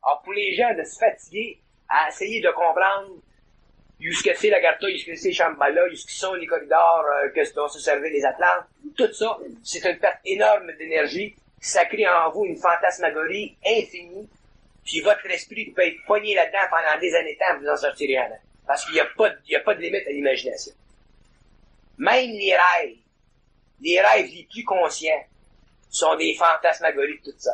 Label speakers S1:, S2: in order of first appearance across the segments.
S1: Alors, pour les gens de se fatiguer à essayer de comprendre ce que c'est l'Agartha, ce que c'est Shambhala, ce que sont les corridors dont se servaient les Atlantes, tout ça, c'est une perte énorme d'énergie. Ça crée en vous une fantasmagorie infinie, puis votre esprit peut être poigné là-dedans pendant des années de temps, vous en sortirez rien. Parce qu'il n'y a pas de limite à l'imagination. Même les rêves les plus conscients, sont des fantasmagories de tout ça.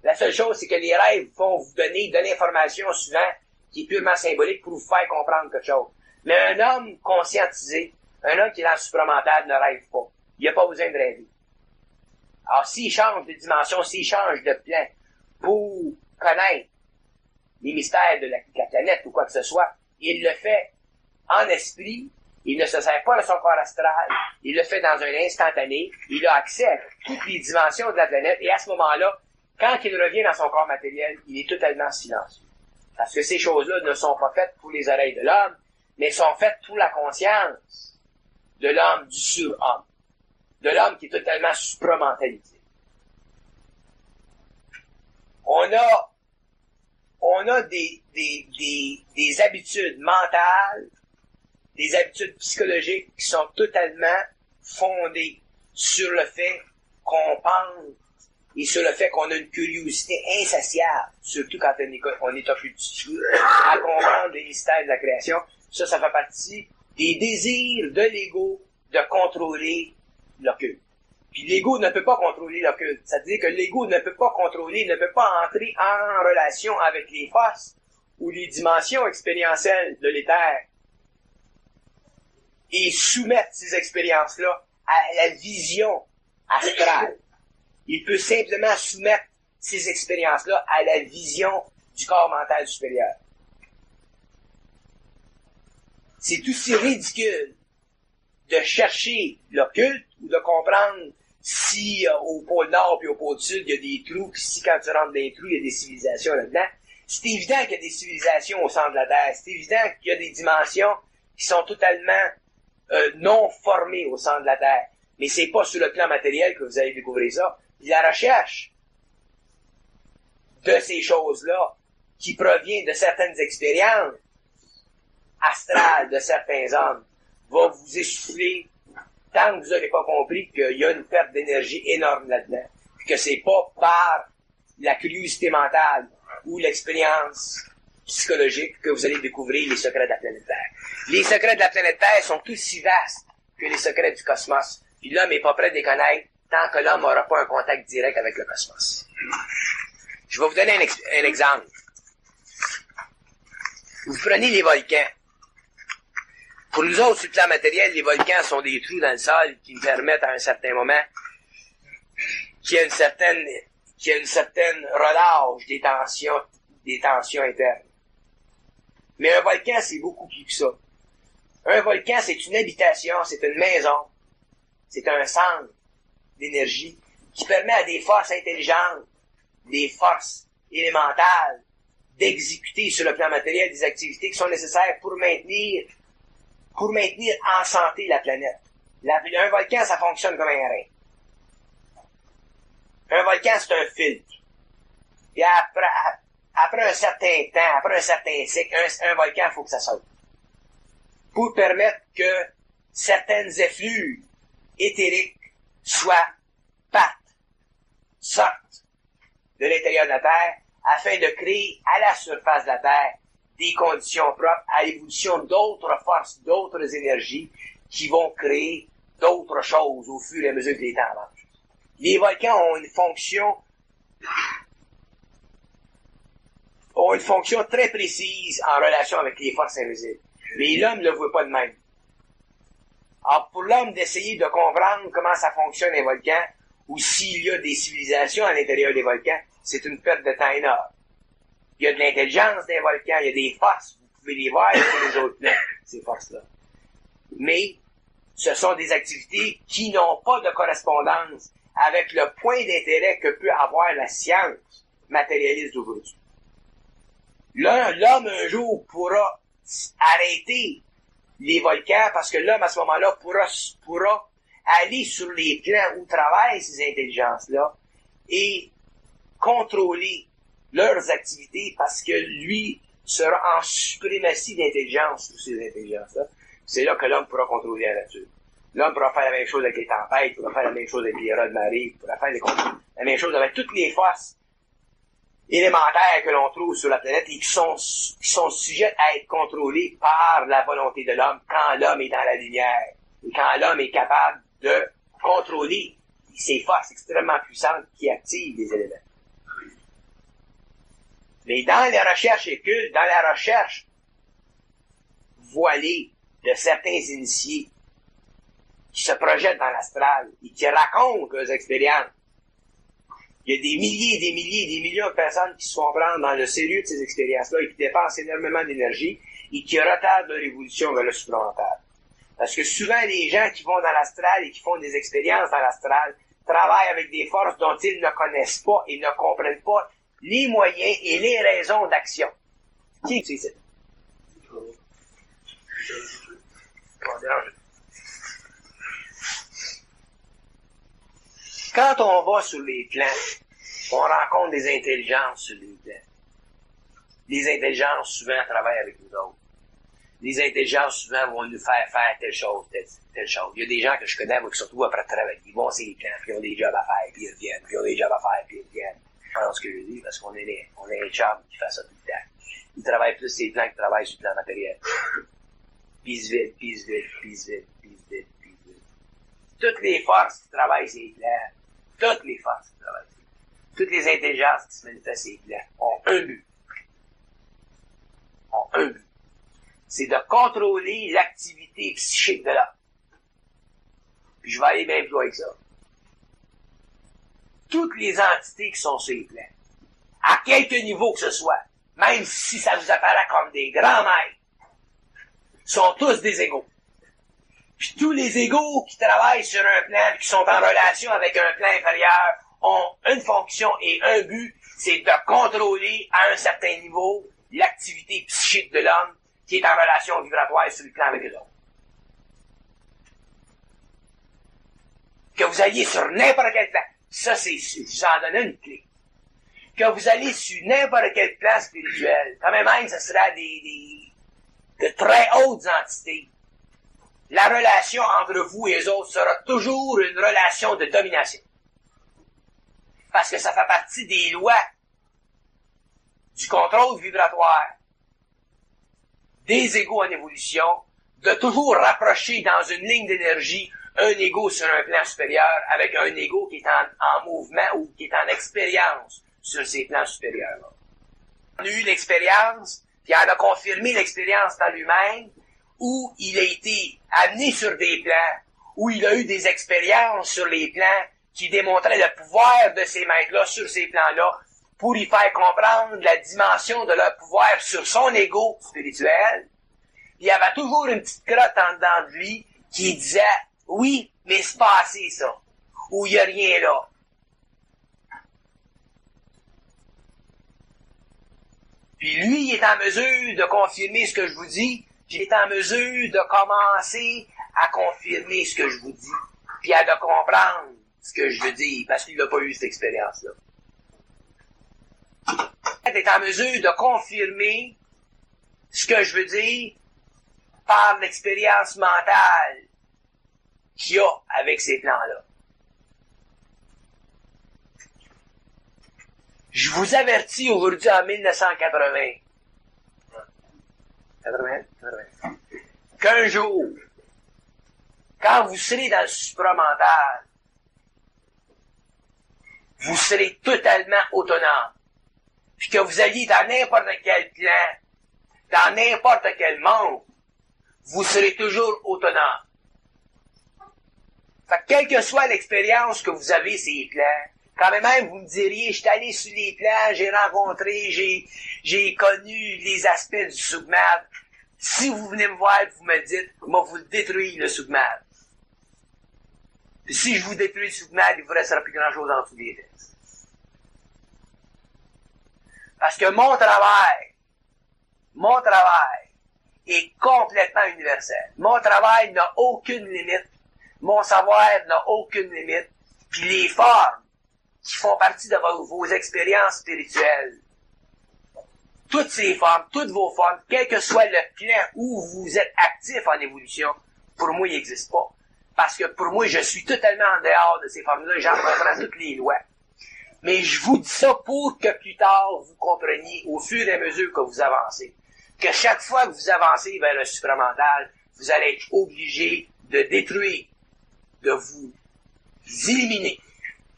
S1: La seule chose, c'est que les rêves vont vous donner de l'information souvent qui est purement symbolique pour vous faire comprendre quelque chose. Mais un homme conscientisé, un homme qui est dans le supramental ne rêve pas. Il n'a pas besoin de rêver. Alors, s'il change de dimension, s'il change de plan pour connaître les mystères de la planète ou quoi que ce soit, il le fait en esprit. Il ne se sert pas de son corps astral, il le fait dans un instantané, il a accès à toutes les dimensions de la planète, et à ce moment-là, quand il revient dans son corps matériel, il est totalement silencieux. Parce que ces choses-là ne sont pas faites pour les oreilles de l'homme, mais sont faites pour la conscience de l'homme, du surhomme, de l'homme qui est totalement supramentalisé. On a des habitudes mentales, des habitudes psychologiques qui sont totalement fondées sur le fait qu'on pense et sur le fait qu'on a une curiosité insatiable, surtout quand on est occupé à comprendre les mystères de la création. Ça fait partie des désirs de l'ego de contrôler l'occulte. Puis l'ego ne peut pas contrôler l'occulte. C'est-à-dire que l'ego ne peut pas contrôler, ne peut pas entrer en relation avec les forces ou les dimensions expérientielles de l'éther et soumettre ces expériences-là à la vision astrale. Il peut simplement soumettre ces expériences-là à la vision du corps mental supérieur. C'est aussi ridicule de chercher l'occulte ou de comprendre si au pôle Nord et au pôle Sud, il y a des trous, puis si quand tu rentres dans les trous, il y a des civilisations là-dedans. C'est évident qu'il y a des civilisations au centre de la Terre. C'est évident qu'il y a des dimensions qui sont totalement non formées au centre de la Terre. Mais c'est pas sur le plan matériel que vous allez découvrir ça. Puis la recherche de ces choses-là, qui provient de certaines expériences astrales de certains hommes, va vous essouffler tant que vous n'aurez pas compris qu'il y a une perte d'énergie énorme là-dedans. Puis que c'est pas par la curiosité mentale ou l'expérience psychologique que vous allez découvrir les secrets de la planète Terre. Les secrets de la planète Terre sont aussi vastes que les secrets du cosmos. Puis l'homme n'est pas prêt de les connaître tant que l'homme n'aura pas un contact direct avec le cosmos. Je vais vous donner un exemple. Vous prenez les volcans. Pour nous autres, sur le plan matériel, les volcans sont des trous dans le sol qui nous permettent à un certain moment qu'il y a une certaine relâche des tensions internes. Mais un volcan, c'est beaucoup plus que ça. Un volcan, c'est une habitation, c'est une maison, c'est un centre d'énergie qui permet à des forces intelligentes, des forces élémentales, d'exécuter sur le plan matériel des activités qui sont nécessaires pour maintenir en santé la planète. Un volcan, ça fonctionne comme un rein. Un volcan, c'est un filtre. Et après un certain temps, après un certain cycle, un volcan, il faut que ça saute. Pour permettre que certaines effluves éthériques sortent de l'intérieur de la Terre afin de créer à la surface de la Terre des conditions propres à l'évolution d'autres forces, d'autres énergies qui vont créer d'autres choses au fur et à mesure que les temps avancent. Les volcans ont une fonction très précise en relation avec les forces invisibles. Mais l'homme ne le voit pas de même. Alors, pour l'homme d'essayer de comprendre comment ça fonctionne les volcans, ou s'il y a des civilisations à l'intérieur des volcans, c'est une perte de temps énorme. Il y a de l'intelligence des volcans, il y a des forces, vous pouvez les voir sur les autres plans, ces forces-là. Mais, ce sont des activités qui n'ont pas de correspondance avec le point d'intérêt que peut avoir la science matérialiste d'aujourd'hui. L'homme, un jour, pourra arrêter les volcans parce que l'homme, à ce moment-là, pourra aller sur les plans où travaillent ces intelligences-là et contrôler leurs activités parce que lui sera en suprématie d'intelligence sur ces intelligences-là. C'est là que l'homme pourra contrôler la nature. L'homme pourra faire la même chose avec les tempêtes, pourra faire la même chose avec les rats de marée, pourra faire la même chose avec toutes les forces élémentaires que l'on trouve sur la planète et qui sont sujettes à être contrôlées par la volonté de l'homme quand l'homme est dans la lumière et quand l'homme est capable de contrôler ces forces extrêmement puissantes qui activent les éléments. Mais dans les recherches occultes, dans la recherche voilée de certains initiés qui se projettent dans l'astral et qui racontent leurs expériences, il y a des milliers, des milliers, des millions de personnes qui se font prendre dans le sérieux de ces expériences-là et qui dépensent énormément d'énergie et qui retardent leur évolution vers le supramental. Parce que souvent, les gens qui vont dans l'astral et qui font des expériences dans l'astral travaillent avec des forces dont ils ne connaissent pas et ne comprennent pas les moyens et les raisons d'action. Qui c'est ça? Quand on va sur les plans, on rencontre des intelligences sur les plans. Les intelligences souvent travaillent avec nous autres. Les intelligences souvent vont nous faire telle chose, telle chose. Il y a des gens que je connais, moi, qui surtout après travailler. Ils vont sur les plans, puis ils ont des jobs à faire, puis ils reviennent, puis ils ont des jobs à faire, puis ils reviennent. Je pense que je dis, parce qu'on est un chum qui fait ça tout le temps. Ils travaillent plus sur les plans qu'ils travaillent sur le plan matériel. Puis ils se vident, puis ils se vident, puis ils se vident, puis ils se vident, puis ils se vident. Toutes les forces qui travaillent sur les plans, toutes les forces qui travaillent sur les plans, toutes les intelligences qui se manifestent sur les plans ont un but. Ont un but. C'est de contrôler l'activité psychique de l'homme. Puis je vais aller même plus loin que ça. Toutes les entités qui sont sur les plans, à quelque niveau que ce soit, même si ça vous apparaît comme des grands maîtres, sont tous des égaux. Puis tous les égaux qui travaillent sur un plan, qui sont en relation avec un plan inférieur, ont une fonction et un but, c'est de contrôler à un certain niveau l'activité psychique de l'homme qui est en relation vibratoire sur le plan avec eux autres. Que vous alliez sur n'importe quel plan, ça c'est, j'en donne une clé. Que vous allez sur n'importe quel plan spirituel, quand même ce sera de très hautes entités. La relation entre vous et les autres sera toujours une relation de domination. Parce que ça fait partie des lois du contrôle vibratoire des égaux en évolution, de toujours rapprocher dans une ligne d'énergie un égo sur un plan supérieur avec un égo qui est en mouvement ou qui est en expérience sur ces plans supérieurs-là. On a eu l'expérience, puis on a confirmé l'expérience dans lui-même, où il a été amené sur des plans, où il a eu des expériences sur les plans qui démontraient le pouvoir de ces maîtres-là sur ces plans-là, pour y faire comprendre la dimension de leur pouvoir sur son ego spirituel. Il y avait toujours une petite crotte en dedans de lui qui disait « Oui, mais c'est pas assez ça » ou « Il n'y a rien là ». Puis lui, il est en mesure de confirmer ce que je vous dis, puis il est en mesure de commencer à confirmer ce que je vous dis, puis à de comprendre ce que je veux dire, parce qu'il n'a pas eu cette expérience-là. Il est en mesure de confirmer ce que je veux dire par l'expérience mentale qu'il a avec ces plans-là. Je vous avertis aujourd'hui en 1980, qu'un jour, quand vous serez dans le supramental, vous serez totalement autonome. Puis que vous alliez dans n'importe quel plan, dans n'importe quel monde, vous serez toujours autonome. Fait que quelle que soit l'expérience que vous avez sur les plans, quand même vous me diriez, je suis allé sur les plans, j'ai rencontré, j'ai connu les aspects du Sougmad. Si vous venez me voir, vous me dites, moi vous détruire le Sougmad. Puis si je vous détruis le Sougmad, il vous restera plus grand chose en dessous des fesses. Parce que mon travail est complètement universel. Mon travail n'a aucune limite. Mon savoir n'a aucune limite. Puis les formes qui font partie de vos expériences spirituelles toutes ces formes, toutes vos formes, quel que soit le plan où vous êtes actif en évolution, pour moi, il n'existe pas. Parce que pour moi, je suis totalement en dehors de ces formes-là et j'en comprends toutes les lois. Mais je vous dis ça pour que plus tard, vous compreniez, au fur et à mesure que vous avancez, que chaque fois que vous avancez vers le supramental, vous allez être obligé de détruire, de vous éliminer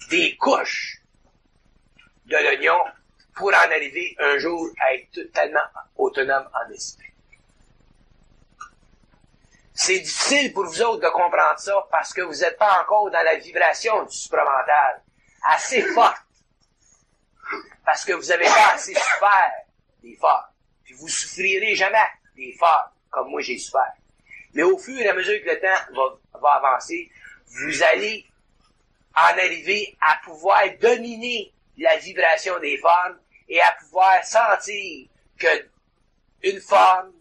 S1: des couches de l'oignon pour en arriver un jour à être totalement autonome en esprit. C'est difficile pour vous autres de comprendre ça parce que vous n'êtes pas encore dans la vibration du supramental assez forte. Parce que vous n'avez pas assez souffert des formes. Puis vous souffrirez jamais des formes comme moi j'ai souffert. Mais au fur et à mesure que le temps va avancer, vous allez en arriver à pouvoir dominer la vibration des formes et à pouvoir sentir que une forme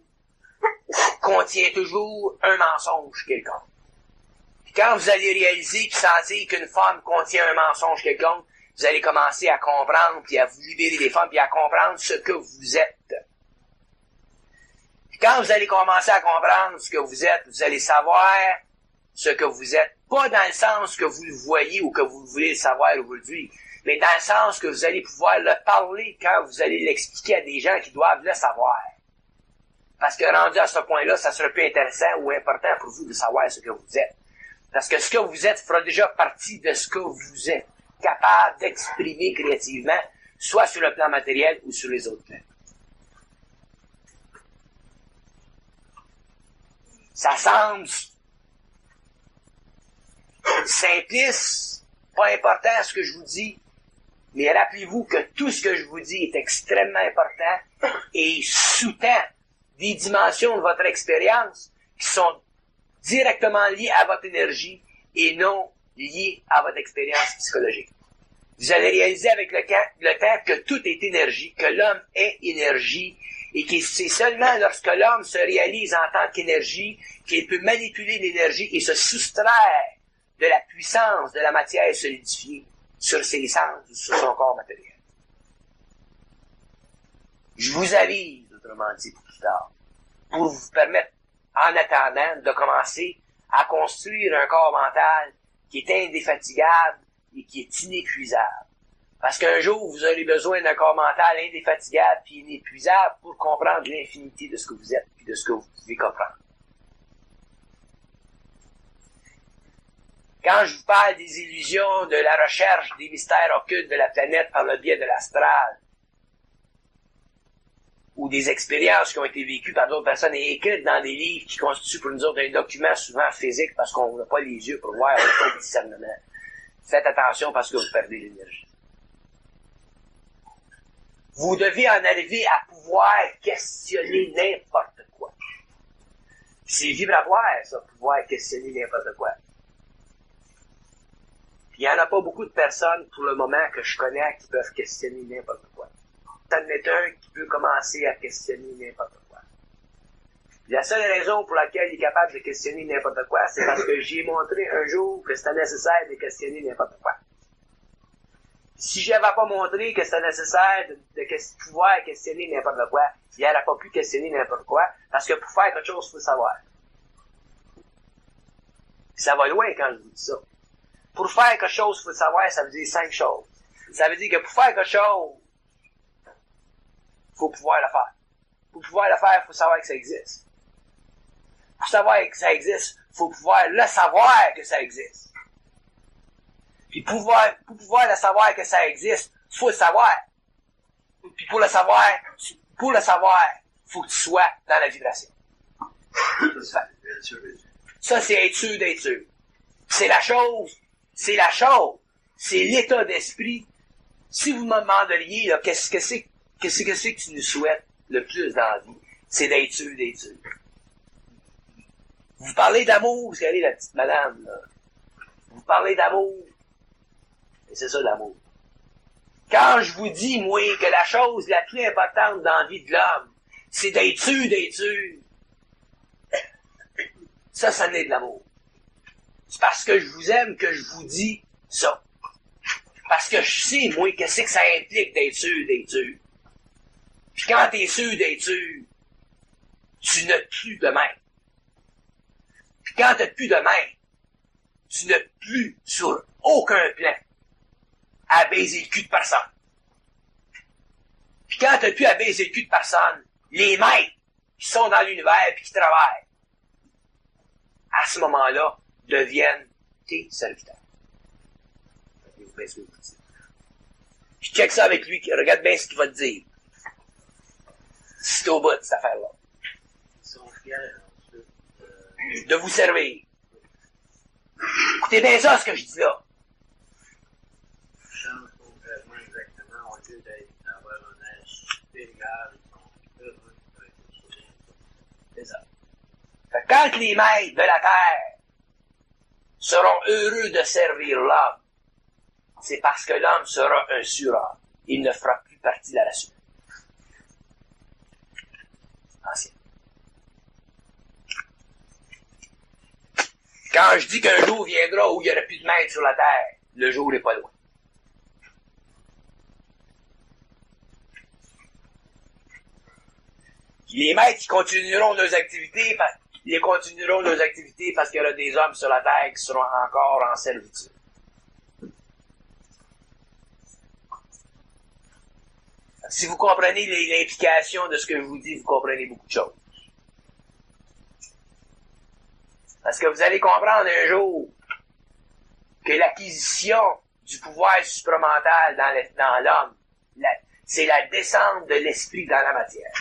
S1: contient toujours un mensonge quelconque. Puis quand vous allez réaliser et sentir qu'une forme contient un mensonge quelconque, vous allez commencer à comprendre, puis à vous libérer des formes, puis à comprendre ce que vous êtes. Puis quand vous allez commencer à comprendre ce que vous êtes, vous allez savoir ce que vous êtes. Pas dans le sens que vous le voyez ou que vous voulez le savoir aujourd'hui, mais dans le sens que vous allez pouvoir le parler quand vous allez l'expliquer à des gens qui doivent le savoir. Parce que rendu à ce point-là, ça sera plus intéressant ou important pour vous de savoir ce que vous êtes. Parce que ce que vous êtes fera déjà partie de ce que vous êtes capable d'exprimer créativement, soit sur le plan matériel ou sur les autres plans. Ça semble simpliste, pas important ce que je vous dis, mais rappelez-vous que tout ce que je vous dis est extrêmement important et sous-tend des dimensions de votre expérience qui sont directement liées à votre énergie et non liées à votre expérience psychologique. Vous allez réaliser avec le temps que tout est énergie, que l'homme est énergie, et que c'est seulement lorsque l'homme se réalise en tant qu'énergie qu'il peut manipuler l'énergie et se soustraire de la puissance de la matière solidifiée sur ses sens ou sur son corps matériel. Je vous avise, autrement dit, pour plus tard, pour vous permettre, en attendant, de commencer à construire un corps mental qui est indéfatigable et qui est inépuisable. Parce qu'un jour, vous aurez besoin d'un corps mental indéfatigable et inépuisable pour comprendre l'infinité de ce que vous êtes et de ce que vous pouvez comprendre. Quand je vous parle des illusions, de la recherche des mystères occultes de la planète par le biais de l'astral, ou des expériences qui ont été vécues par d'autres personnes et écrites dans des livres qui constituent pour nous autres un document souvent physique parce qu'on n'a pas les yeux pour voir, on n'a pas le discernement. Faites attention parce que vous perdez l'énergie. Vous devez en arriver à pouvoir questionner n'importe quoi. C'est vibratoire, ça, pouvoir questionner n'importe quoi. Puis il n'y en a pas beaucoup de personnes, pour le moment, que je connais, qui peuvent questionner n'importe quoi. Ça en est un qui peut commencer à questionner n'importe quoi. La seule raison pour laquelle il est capable de questionner n'importe quoi, c'est parce que j'ai montré un jour que c'était nécessaire de questionner n'importe quoi. Si je n'avais pas montré que c'était nécessaire de pouvoir questionner n'importe quoi, il n'aurait pas pu questionner n'importe quoi, parce que pour faire quelque chose, il faut savoir. Ça va loin quand je vous dis ça. Pour faire quelque chose, il faut savoir, ça veut dire 5 choses. Ça veut dire que pour faire quelque chose, il faut pouvoir le faire. Pour pouvoir le faire, il faut savoir que ça existe. Pour savoir que ça existe, il faut pouvoir le savoir que ça existe. Puis pour pouvoir le savoir que ça existe, il faut le savoir. Puis pour le savoir, il faut que tu sois dans la vibration. Ça, c'est être sûr d'être sûr. C'est la chose. C'est l'état d'esprit. Si vous me demanderiez, là, qu'est-ce que c'est que tu nous souhaites le plus dans la vie? C'est d'être sûr d'être sûr. Vous parlez d'amour, vous allez la petite madame, là. Vous parlez d'amour. Et c'est ça l'amour. Quand je vous dis, moi, que la chose la plus importante dans la vie de l'homme, c'est d'être sûr, ça naît de l'amour. C'est parce que je vous aime que je vous dis ça. Parce que je sais, moi, qu'est-ce que ça implique d'être sûr. Puis quand t'es sûr d'être sûr, tu n'as plus de main. Puis quand t'as plus de main, tu n'as plus sur aucun plan à baiser le cul de personne. Puis quand t'as plus à baiser le cul de personne, les maîtres qui sont dans l'univers et qui travaillent, à ce moment-là, deviennent tes serviteurs. Je check ça avec lui, regarde bien ce qu'il va te dire. C'est au bout de cette affaire-là.
S2: Ils sont fiers ensuite
S1: de vous servir. Écoutez bien ça, ce que je dis là.
S2: changent complètement exactement au lieu d'avoir un air supérieur, ils sont heureux d'être souriants.
S1: C'est ça. Fait que quand les maîtres de la terre seront heureux de servir l'homme, c'est parce que l'homme sera un surhomme. Il ne fera plus partie de la race humaine. Ancien. Quand je dis qu'un jour viendra où il n'y aura plus de maître sur la terre, le jour n'est pas loin. Les maîtres qui continueront leurs activités, ils continueront leurs activités parce qu'il y aura des hommes sur la terre qui seront encore en servitude. Si vous comprenez l'implication de ce que je vous dis, vous comprenez beaucoup de choses. Parce que vous allez comprendre un jour que l'acquisition du pouvoir supramental dans l'homme, c'est la descente de l'esprit dans la matière.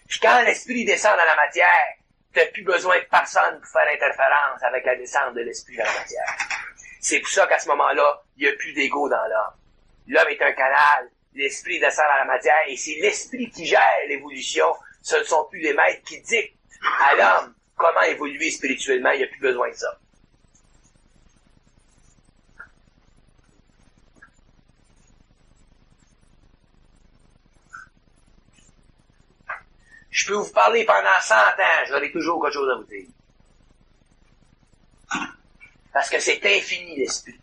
S1: Puis quand l'esprit descend dans la matière, tu n'as plus besoin de personne pour faire interférence avec la descente de l'esprit dans la matière. C'est pour ça qu'à ce moment-là, il n'y a plus d'ego dans l'homme. L'homme est un canal, l'esprit descend dans la matière, et c'est l'esprit qui gère l'évolution. Ce ne sont plus les maîtres qui dictent à l'homme comment évoluer spirituellement, il n'y a plus besoin de ça. Je peux vous parler pendant 100 ans, j'aurai toujours quelque chose à vous dire. Parce que c'est infini l'esprit.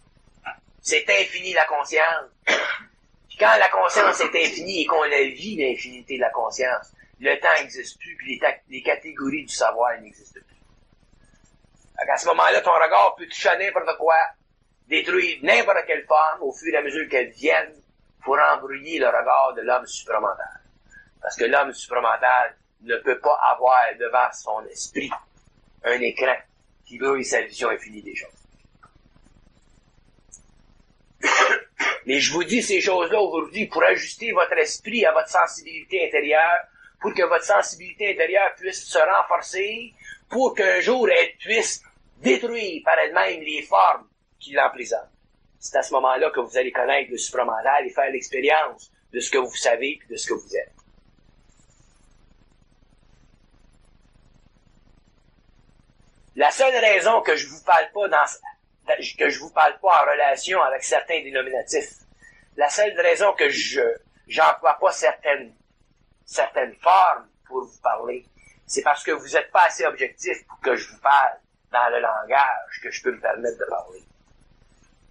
S1: C'est infini la conscience. Puis quand la conscience est infinie et qu'on la vit l'infinité de la conscience, le temps n'existe plus, puis les catégories du savoir n'existent plus. À ce moment-là, ton regard peut toucher à n'importe quoi, détruire n'importe quelle forme au fur et à mesure qu'elle vienne pour embrouiller le regard de l'homme supramental. Parce que l'homme supramental ne peut pas avoir devant son esprit un écran qui brouille sa vision infinie des choses. Mais je vous dis ces choses-là aujourd'hui pour ajuster votre esprit à votre sensibilité intérieure, pour que votre sensibilité intérieure puisse se renforcer, pour qu'un jour elle puisse détruire par elle-même les formes qui l'emprisonnent. C'est à ce moment-là que vous allez connaître le supramental et faire l'expérience de ce que vous savez et de ce que vous êtes. La seule raison que je vous parle pas en relation avec certains dénominatifs, la seule raison que j'emploie pas certaines formes pour vous parler, c'est parce que vous n'êtes pas assez objectif pour que je vous parle dans le langage que je peux me permettre de parler.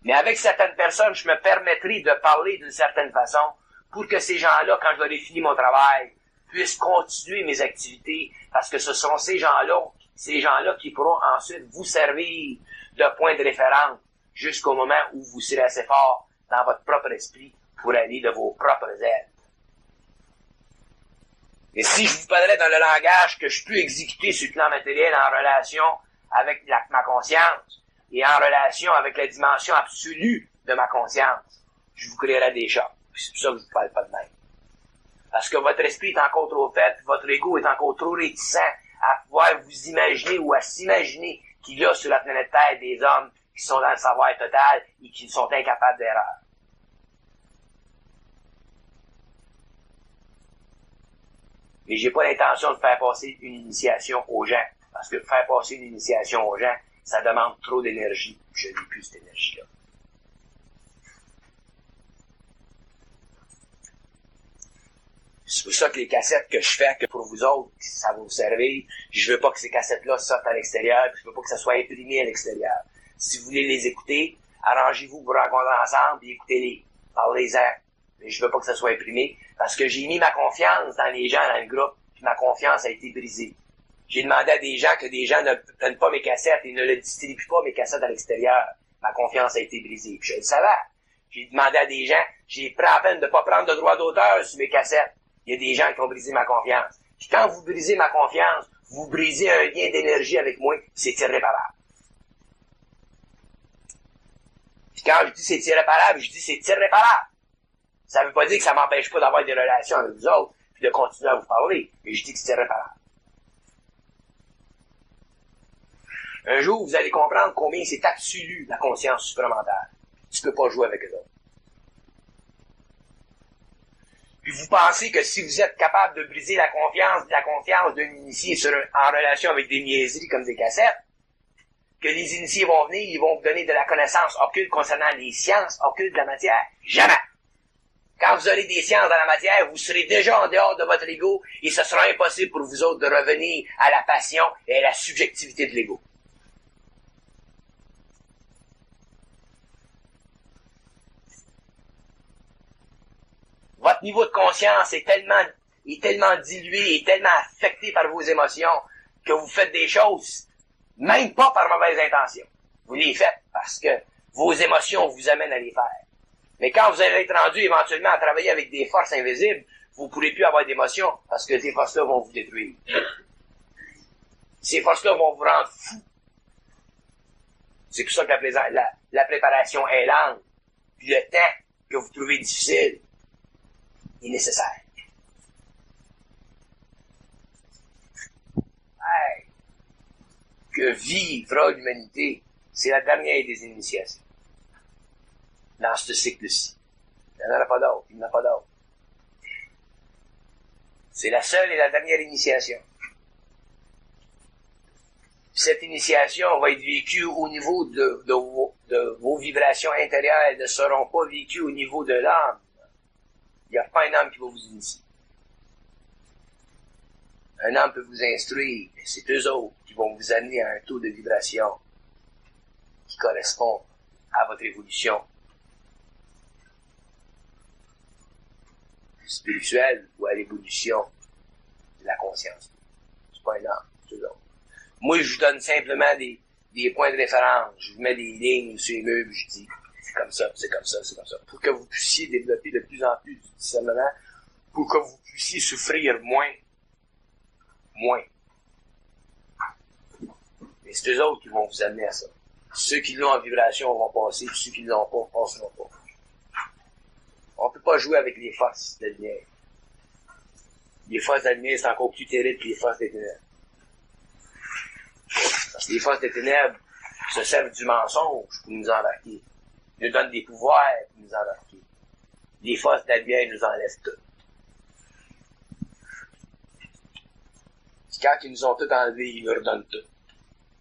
S1: Mais avec certaines personnes, je me permettrai de parler d'une certaine façon pour que ces gens-là, quand j'aurai fini mon travail, puissent continuer mes activités, parce que ce sont ces gens-là qui pourront ensuite vous servir de point de référence jusqu'au moment où vous serez assez fort dans votre propre esprit pour aller de vos propres ailes. Et si je vous parlerais dans le langage que je peux exécuter sur le plan matériel en relation avec ma conscience et en relation avec la dimension absolue de ma conscience, je vous créerais des chocs. C'est pour ça que je vous parle pas de même. Parce que votre esprit est encore trop faible, votre ego est encore trop réticent à pouvoir vous imaginer ou à s'imaginer qu'il y a sur la planète Terre des hommes qui sont dans le savoir total et qui sont incapables d'erreur. Mais j'ai pas l'intention de faire passer une initiation aux gens. Parce que faire passer une initiation aux gens, ça demande trop d'énergie. Je n'ai plus cette énergie-là. C'est pour ça que les cassettes que je fais, que pour vous autres, ça va vous servir, je veux pas que ces cassettes-là sortent à l'extérieur, puis je veux pas que ça soit imprimé à l'extérieur. Si vous voulez les écouter, arrangez-vous pour rencontrer ensemble, et écoutez-les. Parlez-en. mais je veux pas que ça soit imprimé, parce que j'ai mis ma confiance dans les gens dans le groupe, puis ma confiance a été brisée. J'ai demandé à des gens que des gens ne prennent pas mes cassettes et ne le distribuent pas mes cassettes à l'extérieur. Ma confiance a été brisée. Puis je le savais. J'ai demandé à des gens, j'ai pris la peine de pas prendre de droit d'auteur sur mes cassettes. Il y a des gens qui ont brisé ma confiance. Puis quand vous brisez ma confiance, vous brisez un lien d'énergie avec moi, c'est irréparable. Puis quand je dis c'est irréparable, je dis c'est irréparable. Ça veut pas dire que ça m'empêche pas d'avoir des relations avec vous autres, puis de continuer à vous parler, mais je dis que c'est irréparable. Un jour, vous allez comprendre combien c'est absolu, la conscience supramentale. Tu peux pas jouer avec eux autres. Puis vous pensez que si vous êtes capable de briser la confiance d'un initié en relation avec des niaiseries comme des cassettes, que les initiés vont venir, ils vont vous donner de la connaissance occulte concernant les sciences occultes de la matière? Jamais! Quand vous aurez des sciences dans la matière, vous serez déjà en dehors de votre ego et ce sera impossible pour vous autres de revenir à la passion et à la subjectivité de l'ego. Votre niveau de conscience est tellement dilué et tellement affecté par vos émotions que vous faites des choses, même pas par mauvaise intention. Vous les faites parce que vos émotions vous amènent à les faire. Mais quand vous allez être rendu éventuellement à travailler avec des forces invisibles, vous ne pourrez plus avoir d'émotions parce que ces forces-là vont vous détruire. Ces forces-là vont vous rendre fou. C'est pour ça que la préparation est lente. Puis le temps que vous trouvez difficile est nécessaire. Hey, que vivra l'humanité, c'est la dernière des initiations. Dans ce cycle-ci. Il n'y en aura pas d'autre. Il n'y en a pas d'autre. C'est la seule et la dernière initiation. Cette initiation va être vécue au niveau de vos vibrations intérieures. Elles ne seront pas vécues au niveau de l'âme. Il n'y a pas un âme qui va vous initier. Un âme peut vous instruire, mais c'est eux autres qui vont vous amener à un taux de vibration qui correspond à votre évolution spirituelle ou à l'évolution de la conscience. C'est pas un âme, c'est eux autres. Moi, je vous donne simplement des points de référence. Je vous mets des lignes sur les murs, je dis c'est comme ça, c'est comme ça, c'est comme ça. Pour que vous puissiez développer de plus en plus du discernement, pour que vous puissiez souffrir moins. Mais c'est eux autres qui vont vous amener à ça. Ceux qui l'ont en vibration vont passer, puis ceux qui ne l'ont pas, passeront pas. On ne peut pas jouer avec les forces de la lumière. Les forces de la lumière, c'est encore plus terrible que les forces des ténèbres. Parce que les forces des ténèbres se servent du mensonge pour nous embarquer. Ils nous donnent des pouvoirs pour nous embarquer. Les forces de la lumière nous enlèvent tout. Puis quand ils nous ont tout enlevé, ils nous redonnent tout.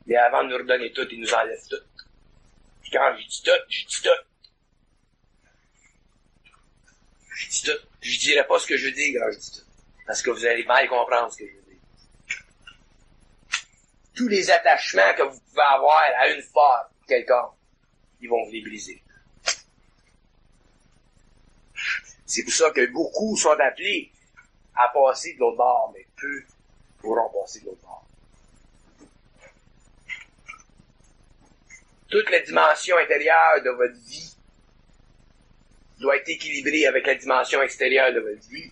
S1: Mais avant de nous redonner tout, ils nous enlèvent tout. Puis quand je dis tout, je dis tout. Je dis tout. Je dirai pas ce que je dis quand je dis tout. Parce que vous allez mal comprendre ce que je dis. Tous les attachements que vous pouvez avoir à une forme quelconque, ils vont vous les briser. C'est pour ça que beaucoup sont appelés à passer de l'autre bord, mais peu pourront passer de l'autre bord. Toute la dimension intérieure de votre vie doit être équilibrée avec la dimension extérieure de votre vie,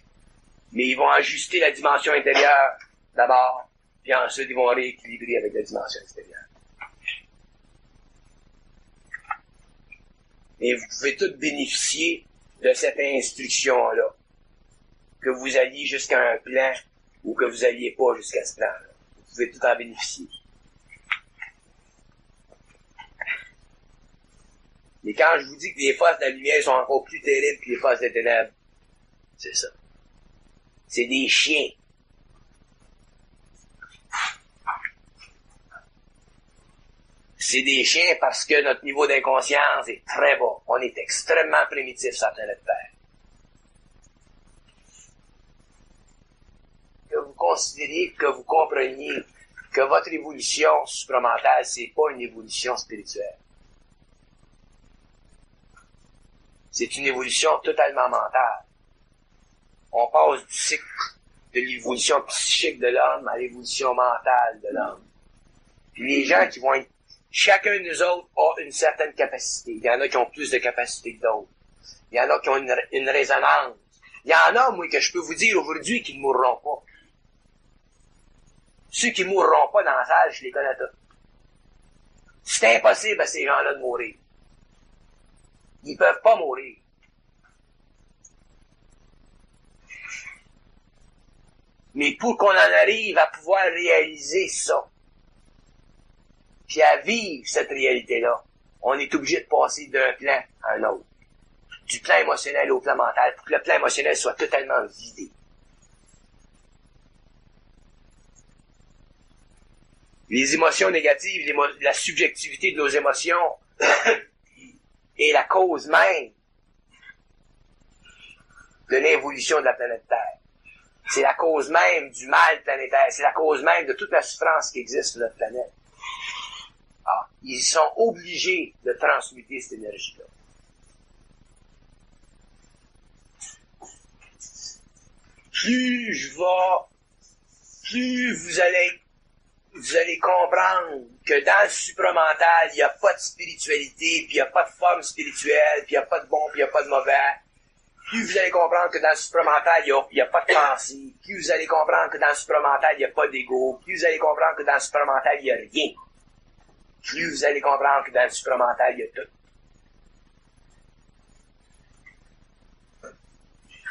S1: mais ils vont ajuster la dimension intérieure d'abord, puis ensuite ils vont rééquilibrer avec la dimension extérieure. Et vous pouvez tous bénéficier de cette instruction-là, que vous alliez jusqu'à un plan ou que vous alliez pas jusqu'à ce plan-là. Vous pouvez tout en bénéficier. Mais quand je vous dis que les forces de la lumière sont encore plus terribles que les forces des ténèbres, c'est ça. C'est des chiens. C'est des chiens parce que notre niveau d'inconscience est très bas. On est extrêmement primitif sur la planète Terre. Que vous considériez, que vous compreniez que votre évolution supramentale, c'est pas une évolution spirituelle. C'est une évolution totalement mentale. On passe du cycle de l'évolution psychique de l'homme à l'évolution mentale de l'homme. Puis les gens qui vont être... Chacun de nous autres a une certaine capacité. Il y en a qui ont plus de capacité que d'autres. Il y en a qui ont une résonance. Il y en a, moi, que je peux vous dire aujourd'hui qu'ils ne mourront pas. Ceux qui ne mourront pas dans la salle, je les connais tous. C'est impossible à ces gens-là de mourir. Ils ne peuvent pas mourir. Mais pour qu'on en arrive à pouvoir réaliser ça, puis à vivre cette réalité-là, on est obligé de passer d'un plan à un autre. Du plan émotionnel au plan mental, pour que le plan émotionnel soit totalement vidé. Les émotions négatives, la subjectivité de nos émotions est la cause même de l'évolution de la planète Terre. C'est la cause même du mal planétaire. C'est la cause même de toute la souffrance qui existe sur notre planète. Ah, ils sont obligés de transmuter cette énergie-là. Plus vous allez comprendre que dans le supramental, il n'y a pas de spiritualité, puis il n'y a pas de forme spirituelle, puis il n'y a pas de bon, puis il n'y a pas de mauvais. Plus vous allez comprendre que dans le supramental, il n'y a pas de pensée. Plus vous allez comprendre que dans le supramental, il n'y a pas d'ego. Plus vous allez comprendre que dans le supramental, il n'y a rien. Plus vous allez comprendre que dans le supramental, il y a tout.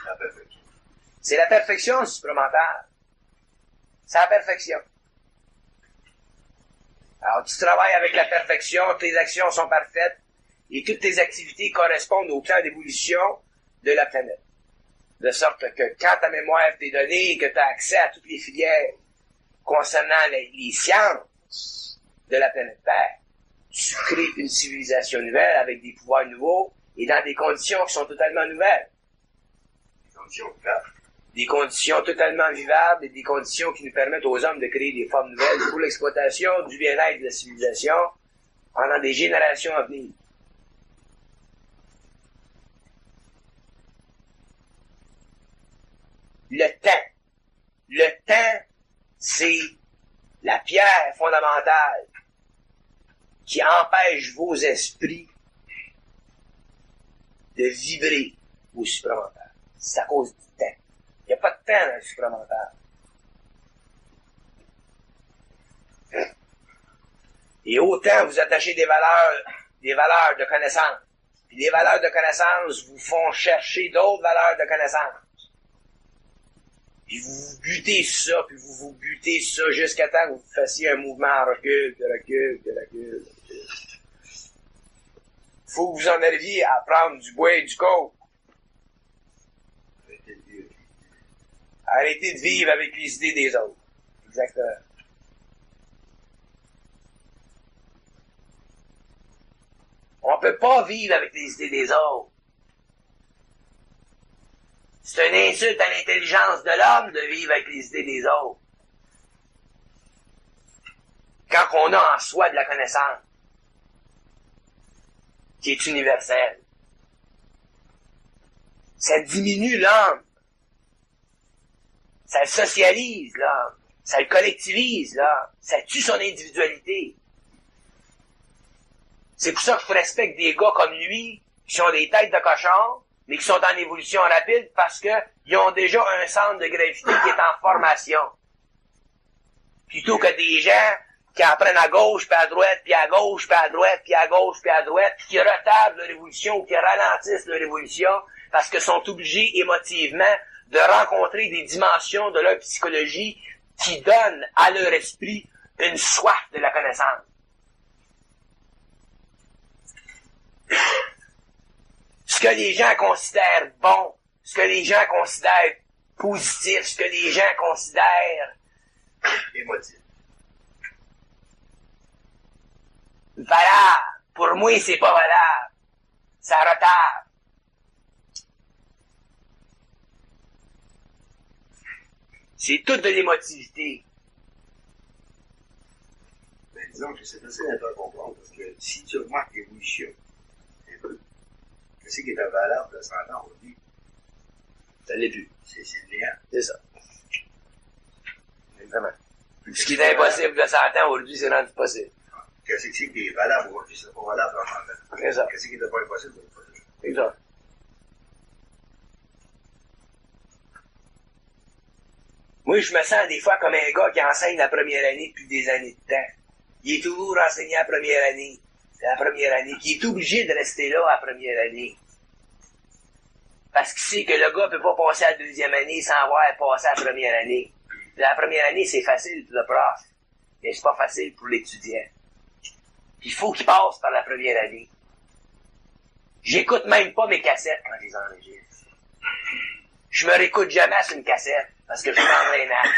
S2: La perfection.
S1: C'est la perfection, le supramental. C'est la perfection. Alors, tu travailles avec la perfection, tes actions sont parfaites, et toutes tes activités correspondent au plan d'évolution de la planète. De sorte que quand ta mémoire t'est donnée et que tu as accès à toutes les filières concernant les sciences de la planète Terre, tu crées une civilisation nouvelle avec des pouvoirs nouveaux et dans des conditions qui sont totalement nouvelles.
S2: Des conditions vivables.
S1: Des conditions totalement vivables et des conditions qui nous permettent aux hommes de créer des formes nouvelles pour l'exploitation du bien-être de la civilisation pendant des générations à venir. Le temps, c'est la pierre fondamentale qui empêche vos esprits de vibrer au supramental. C'est à cause du temps. Il n'y a pas de temps dans le supramental. Et autant vous attachez des valeurs de connaissance. Puis les valeurs de connaissance vous font chercher d'autres valeurs de connaissance. Puis vous butez ça, puis vous butez ça jusqu'à temps que vous fassiez un mouvement en recul, de recul, de recul, de recul. Faut que vous en arriviez à prendre du bois et du coke. Arrêtez de vivre avec les idées des autres. Exactement. On peut pas vivre avec les idées des autres. C'est une insulte à l'intelligence de l'homme de vivre avec les idées des autres. Quand on a en soi de la connaissance, qui est universelle, ça diminue l'homme. Ça le socialise, l'homme. Ça le collectivise, l'homme. Ça tue son individualité. C'est pour ça que je respecte des gars comme lui, qui ont des têtes de cochon, mais qui sont en évolution rapide parce qu'ils ont déjà un centre de gravité qui est en formation. Plutôt que des gens qui apprennent à gauche, puis à droite, puis à gauche, puis à droite, puis à gauche, puis à droite, puis qui retardent leur évolution ou qui ralentissent leur évolution parce qu'ils sont obligés émotivement de rencontrer des dimensions de leur psychologie qui donnent à leur esprit une soif de la connaissance. Ce que les gens considèrent bon, ce que les gens considèrent positif, ce que les gens considèrent
S2: émotif.
S1: Valable. Pour moi, c'est pas valable. Ça retarde. C'est toute de l'émotivité.
S2: Ben, disons que c'est facile à faire comprendre parce que si tu remarques l'évolution, un peu, Qu'est-ce qui était valable de 100 ans aujourd'hui?
S1: Ça l'est plus.
S2: C'est le néant.
S1: C'est ça. Exactement. Ce qui est impossible de 100 ans, aujourd'hui, c'est rendu possible.
S2: Qu'est-ce qui est valable aujourd'hui, c'est pas valable en 100 ans.
S1: C'est ça.
S2: Qu'est-ce qui n'était pas impossible, c'est pas possible.
S1: Exact. Moi, je me sens des fois comme un gars qui enseigne la première année depuis des années de temps. Il est toujours enseigné à la première année. C'est la première année. Qui est obligé de rester là à la première année. Parce qu'il sait que le gars peut pas passer à la deuxième année sans avoir passé à la première année. La première année, c'est facile pour le prof. Mais c'est pas facile pour l'étudiant. Il faut qu'il passe par la première année. J'écoute même pas mes cassettes quand je les enregistre. Je me réécoute jamais sur une cassette, parce que je prendrai un acte.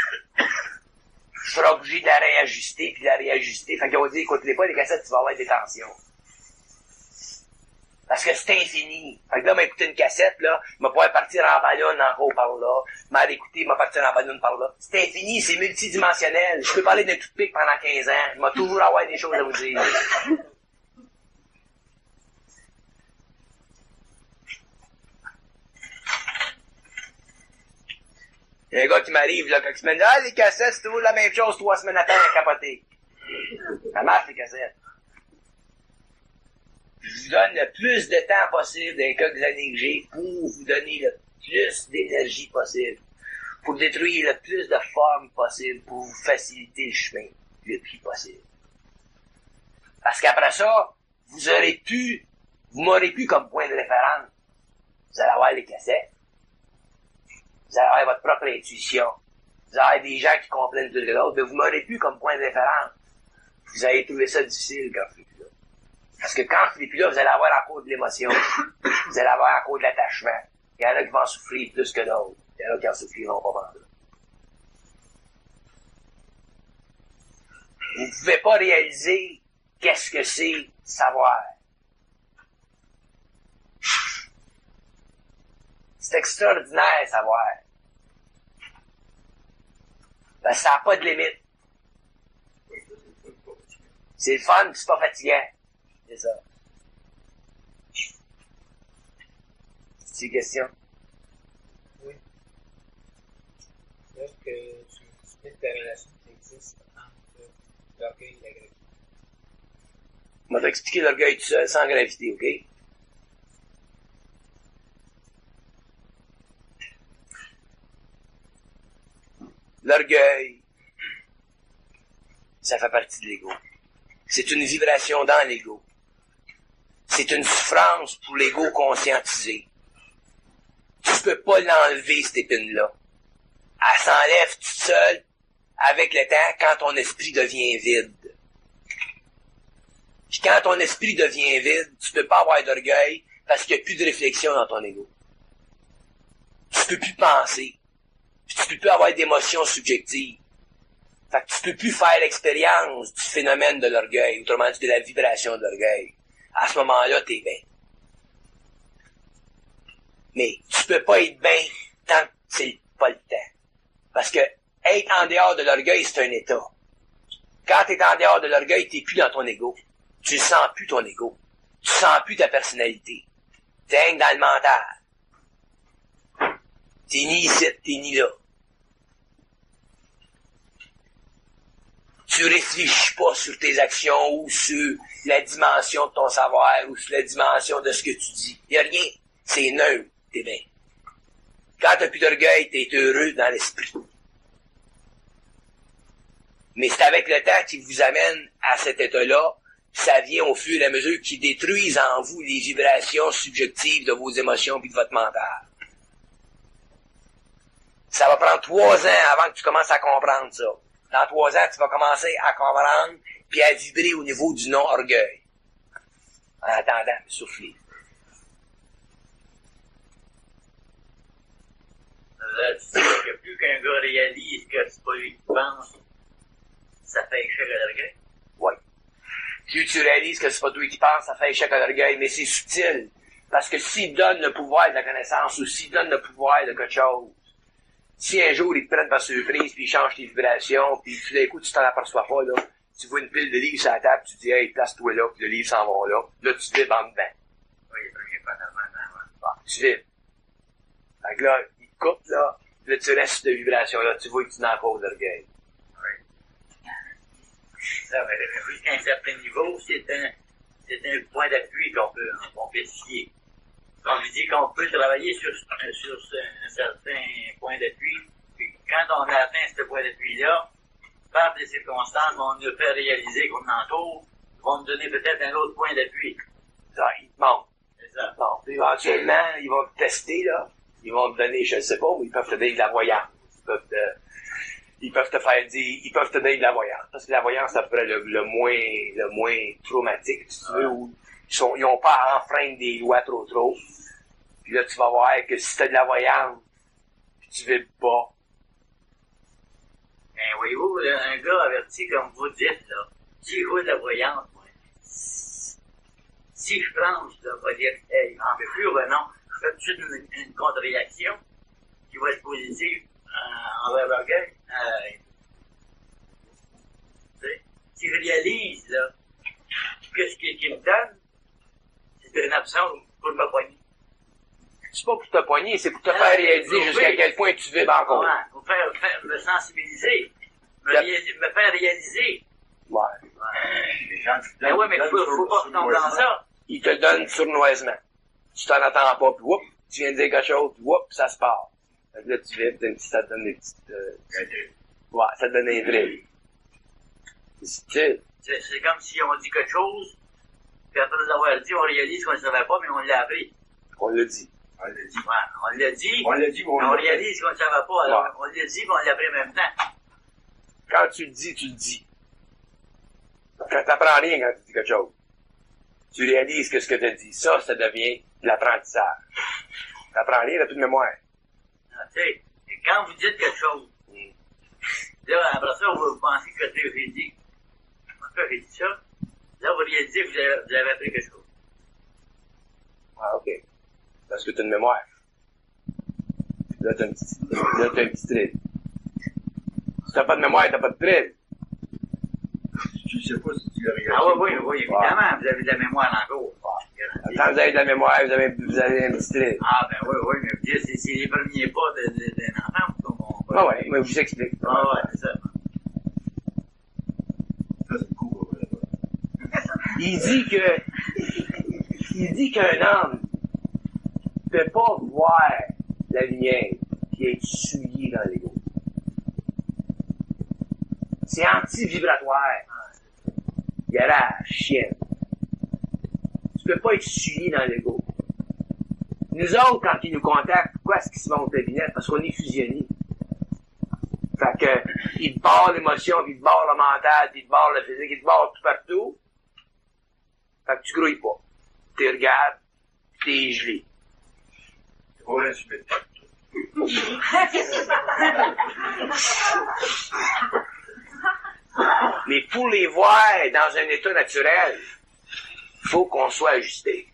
S1: Je serai obligé de la réajuster, puis de la réajuster. Fait qu'ils ont dit, écoute-les pas, les cassettes, tu vas avoir des tensions. Parce que c'est infini. Fait que là, m'écouter une cassette, là, m'a pouvoir partir en ballon encore par là, m'a réécouter, m'a partir en ballon par là. C'est infini, c'est multidimensionnel. Je peux parler d'un tout pic pendant 15 ans. Je vais toujours avoir des choses à vous dire. Il y a un gars qui m'arrive, là, quelques semaines, ah, les cassettes, c'est toujours la même chose 3 semaines après, à capoter. Ça marche, les cassettes. Je vous donne le plus de temps possible dans quelques années que j'ai pour vous donner le plus d'énergie possible. Pour détruire le plus de formes possible, pour vous faciliter le chemin le plus possible. Parce qu'après ça, vous m'aurez plus comme point de référence. Vous allez avoir les cassettes. Vous allez avoir votre propre intuition. Vous allez avoir des gens qui comprennent tout l'autre, mais vous m'aurez plus comme point de référence. Vous allez trouver ça difficile quand je serai plus là. Parce que quand je serai plus là, vous allez avoir encore de l'émotion. Vous allez avoir encore de l'attachement. Il y en a qui vont en souffrir plus que d'autres. Il y en a qui en souffriront pas mal. Vous ne pouvez pas réaliser qu'est-ce que c'est savoir. C'est extraordinaire, savoir. Ben, ça n'a pas de limite. C'est le fun, pis c'est pas fatigant. C'est ça. C'est une question?
S3: Oui. Est-ce que tu expliques la relation qui existe entre l'orgueil et la gravité?
S1: On va t'expliquer l'orgueil tout seul, sans gravité, ok? L'orgueil, ça fait partie de l'ego. C'est une vibration dans l'ego. C'est une souffrance pour l'ego conscientisé. Tu peux pas l'enlever, cette épine-là. Elle s'enlève toute seule avec le temps quand ton esprit devient vide. Puis quand ton esprit devient vide, tu peux pas avoir d'orgueil parce qu'il n'y a plus de réflexion dans ton ego. Tu peux plus penser. Puis tu peux plus avoir d'émotions subjectives. Fait que tu peux plus faire l'expérience du phénomène de l'orgueil, autrement dit de la vibration de l'orgueil. À ce moment-là, t'es bien. Mais tu peux pas être bien tant que c'est pas le temps. Parce que être en dehors de l'orgueil, c'est un état. Quand t'es en dehors de l'orgueil, t'es plus dans ton ego. Tu sens plus ton ego. Tu sens plus ta personnalité. T'es rien que dans le mental. T'es ni ici, t'es ni là. Tu réfléchis pas sur tes actions ou sur la dimension de ton savoir ou sur la dimension de ce que tu dis. Y a rien. C'est neutre. T'es bien. Quand t'as plus d'orgueil, t'es heureux dans l'esprit. Mais c'est avec le temps qui vous amène à cet état-là. Ça vient au fur et à mesure qui détruisent en vous les vibrations subjectives de vos émotions puis de votre mental. Ça va prendre 3 ans avant que tu commences à comprendre ça. Dans 3 ans, tu vas commencer à comprendre puis à vibrer au niveau du non-orgueil. En attendant, souffler.
S4: Tu sais que plus qu'un gars réalise que c'est pas lui qui pense, ça fait échec à l'orgueil.
S1: Oui. Plus tu réalises que c'est pas toi qui penses, ça fait échec à l'orgueil, mais c'est subtil. Parce que s'il donne le pouvoir de la connaissance ou s'il donne le pouvoir de quelque chose, si un jour ils te prennent par surprise puis ils changent tes vibrations puis tout d'un coup tu t'en aperçois pas, là, tu vois une pile de livres sur la table, tu dis hey, place-toi là, puis le livre s'en va là, là tu te vibres en dedans.
S4: Oui, il y a pas normalement.
S1: tu vibres. Fait que là, il te coupe, là tu restes sur cette vibration-là, tu vois que tu n'en cause d'orgueil.
S4: Ça, mais jusqu'à un certain niveau, c'est un point d'appui qu'on peut étudier. Quand je dis qu'on peut travailler sur un certain point d'appui, puis quand on a atteint ce point d'appui-là, par des circonstances, on nous fait réaliser qu'on entoure, vont nous donner peut-être un autre point d'appui.
S1: Ça, il te manque.
S4: C'est ça.
S1: Bon, puis éventuellement, ils vont te tester, là. Ils vont te donner, je ne sais pas, mais ils peuvent te donner de la voyance. Ils peuvent te donner de la voyance. Parce que la voyance, c'est à peu près le moins traumatique, si tu veux, où ils ont pas à enfreindre des lois trop. Puis là, tu vas voir que si t'as de la voyance, puis tu vibres pas.
S4: Ben, voyez-vous, un gars averti comme vous dites, là, si je vois de la voyance, moi, si je planche, là, on va dire, hey, il n'en fait plus, ben non, je fais tout de suite une contre-réaction qui va être positive envers l'orgueil. Si je réalise, là, que ce qu'il me donne, c'est une absence pour me poigner.
S1: C'est pas pour te poigner, c'est pour te faire réaliser jusqu'à quel point tu vibres encore.
S4: Ouais, pour me sensibiliser, me faire réaliser.
S1: Ouais.
S2: Les gens qui
S4: Ben ouais, mais faut pas retomber dans ça.
S1: Ils te le donnent sournoisement. Tu t'en attends pas, puis whoop, tu viens de dire quelque chose, puis whoop, ça se part. Fait que là, tu vibres, ça te donne des petites... ouais, ça te donne un drill.
S4: C'est comme si on dit quelque chose, puis après l'avoir dit, on réalise qu'on ne savait pas, mais on l'a appris.
S1: On l'a dit.
S2: On l'a dit.
S4: Ouais, on l'a dit,
S2: Mais
S4: on réalise qu'on ne savait pas. Alors, on l'a dit, mais on l'a appris en même temps.
S1: Quand tu le dis, tu le dis. Quand t'apprends rien quand tu dis quelque chose. Tu réalises que ce que tu as dit, ça devient de l'apprentissage. T'apprends rien, t'as plus de mémoire.
S4: Ah, tu sais, et quand vous dites quelque chose, là, après ça, vous pensez que j'ai dit. En fait, j'ai dit ça. Là, vous réalisez que vous avez appris quelque chose.
S1: Ah, ok. Parce que t'as une mémoire. Là, t'as un petit thrill. Si t'as pas de mémoire, t'as pas de thrill.
S2: Je sais pas si tu l'as réalisé.
S4: Ah oui, évidemment, vous avez de la mémoire encore.
S1: Quand vous avez de la mémoire, vous avez un petit thrill.
S4: Ah, ben oui, mais vous dites, c'est les premiers pas d'un enfant.
S1: Ah ouais, mais je vous explique.
S4: Ah ouais, c'est ça.
S2: Ça, c'est cool.
S1: Il dit qu'un homme ne peut pas voir la lumière qui est souillée dans l'ego. C'est anti-vibratoire. Il y a la chienne. Tu peux pas être souillé dans l'ego. Nous autres, quand ils nous contactent, pourquoi est-ce qu'ils se montent la binette? Parce qu'on est fusionnés. Fait que, ils te barrent l'émotion, puis ils te barrent le mental, puis ils te barrent le physique, ils te barrent tout partout. Fait que tu grouilles pas. Tu regardes, t'es gelé.
S2: On va subir.
S1: Mais pour les voir dans un état naturel, faut qu'on soit ajusté.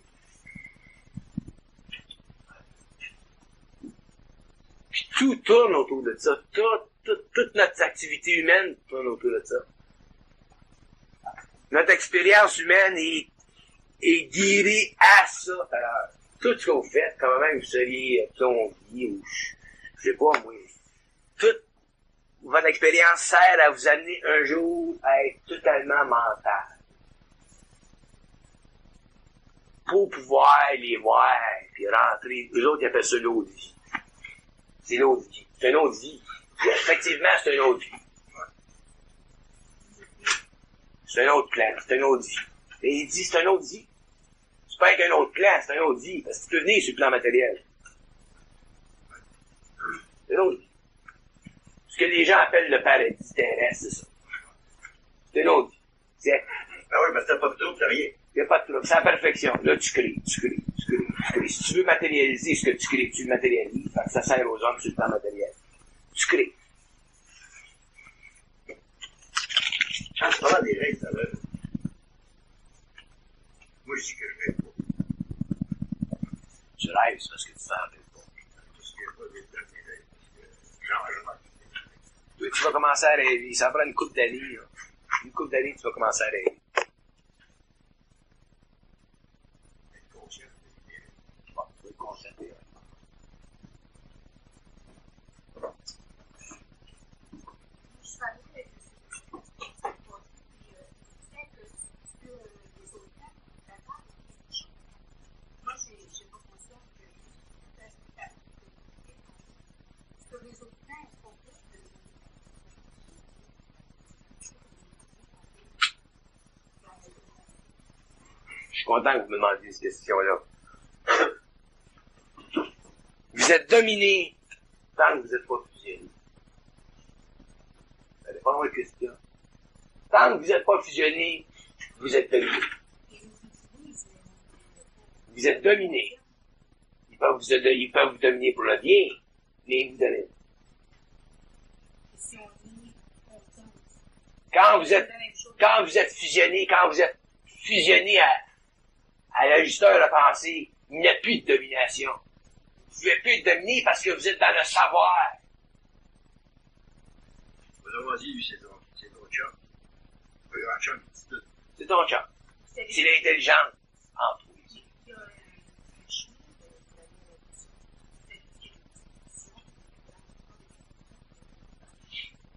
S1: Puis tout tourne autour de ça. Toute notre activité humaine tourne autour de ça. Notre expérience humaine est guidée à ça. Alors, tout ce que vous faites, quand même, vous seriez plombier ou je sais pas, moi. Toute votre expérience sert à vous amener un jour à être totalement mental. Pour pouvoir les voir, puis rentrer. Eux autres, ils appellent ça l'autre vie. C'est l'autre vie. C'est une autre vie. Et effectivement, c'est une autre vie. C'est un autre plan. C'est une autre vie. Et il dit, c'est une autre vie. C'est pas qu'un autre plan, c'est une autre vie. Parce que tu peux venir sur le plan matériel. C'est une autre vie. Ce que les gens appellent le paradis terrestre, c'est ça. C'est une autre vie.
S2: Ah oui, mais t'as pas de trouble, t'as rien.
S1: Il n'y a pas de trouble. C'est la perfection. Là, tu crées. Si tu veux matérialiser ce que tu crées, tu le matérialises. Fait que ça sert aux hommes sur le plan matériel. Tu crées.
S2: Quand tu parles des règles, ça va. Moi, je dis que je vais pas.
S1: Tu rêves, c'est parce que tu t'en rêves pas.
S2: Parce qu'il n'y a pas des trucs, des règles. Parce que, genre, je marque.
S1: Toi, tu vas commencer à rêver. Ça prend une couple d'années, là. Une couple d'années, tu vas commencer à rêver.
S2: Être conscient.
S1: Bon, tu vas être conscient. constater. Je suis content que vous me demandiez cette question-là. Vous êtes dominé tant que vous n'êtes pas fusionné. Ça dépend de votre question. Tant que vous n'êtes pas fusionné, vous êtes dominé. Vous êtes dominé. Ils peuvent vous dominer pour le bien, mais ils vous donnent. Quand vous êtes fusionné à l'ajusteur de pensée, il n'y a plus de domination. Vous ne pouvez plus être dominé parce que vous êtes dans le savoir.
S2: Vas-y, lui, c'est ton chum. Le grand chum, c'est tout.
S1: C'est ton chum. C'est l'intelligence entre vous.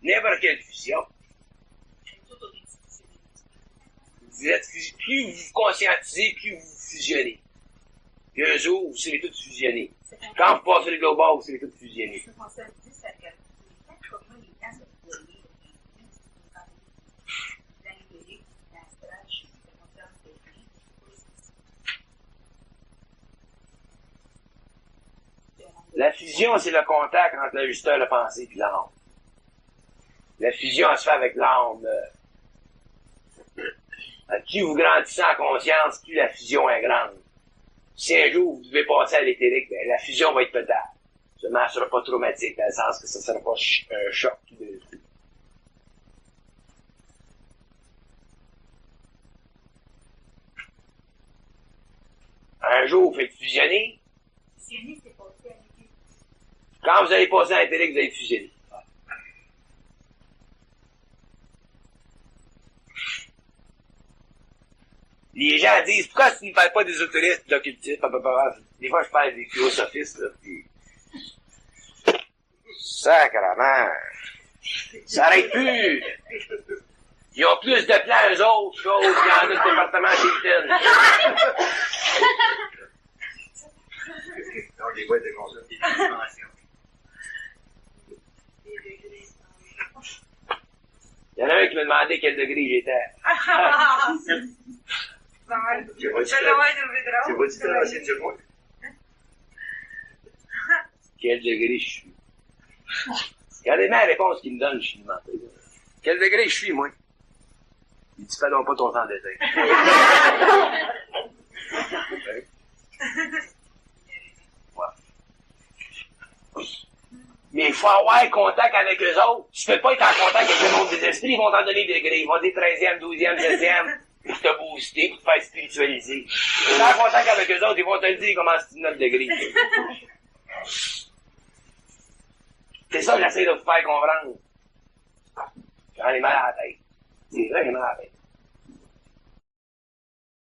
S1: N'importe quelle fusion. Plus vous vous conscientisez, plus vous vous fusionnez. Puis un jour, vous serez tous fusionnés. Quand vous passez le global, vous serez tous fusionnés. La fusion, c'est le contact entre l'ajusteur de pensée et l'âme. La fusion, elle se fait avec l'âme. Plus vous grandissez en conscience, plus la fusion est grande. Si un jour vous devez passer à l'éthérique, ben, la fusion va être totale. Seulement, elle ne sera pas traumatique, dans le sens que ça ne sera pas un choc tout de suite. Un jour, vous faites fusionner.
S5: Fusionner, c'est passer à l'éthérique.
S1: Quand vous allez passer à l'éthérique, vous allez fusionner. Les gens disent, pourquoi tu ne parles pas des autoristes, de l'occultisme, des fois je parle des philosophistes, là, pis... Sacrement! Ça n'arrête plus! Ils ont plus de plans eux autres, qu'il y en a de département Hilton.
S2: Donc, les boîtes de console, des dimensions.
S1: Il y en a un qui me demandait quel degré j'étais.
S2: C'est pas du tout l'ancienne de moi.
S1: Quel degré je suis? Regardez bien la réponse qu'il me donne, je suis menté. Quel degré je suis, moi? Il dit, fais donc pas ton temps d'essai. Mais il faut avoir contact avec eux autres. Tu peux pas être en contact avec le monde des esprits, ils vont t'en donner des degrés. Ils vont dire 13e, 12e, 7e, pour te booster, pour te faire spiritualiser. Tu es en contact avec eux autres, ils vont te le dire comment c'est notre degré. C'est ça que j'essaie de vous faire comprendre. J'en ai mal à la tête. C'est vrai, j'ai mal à la tête.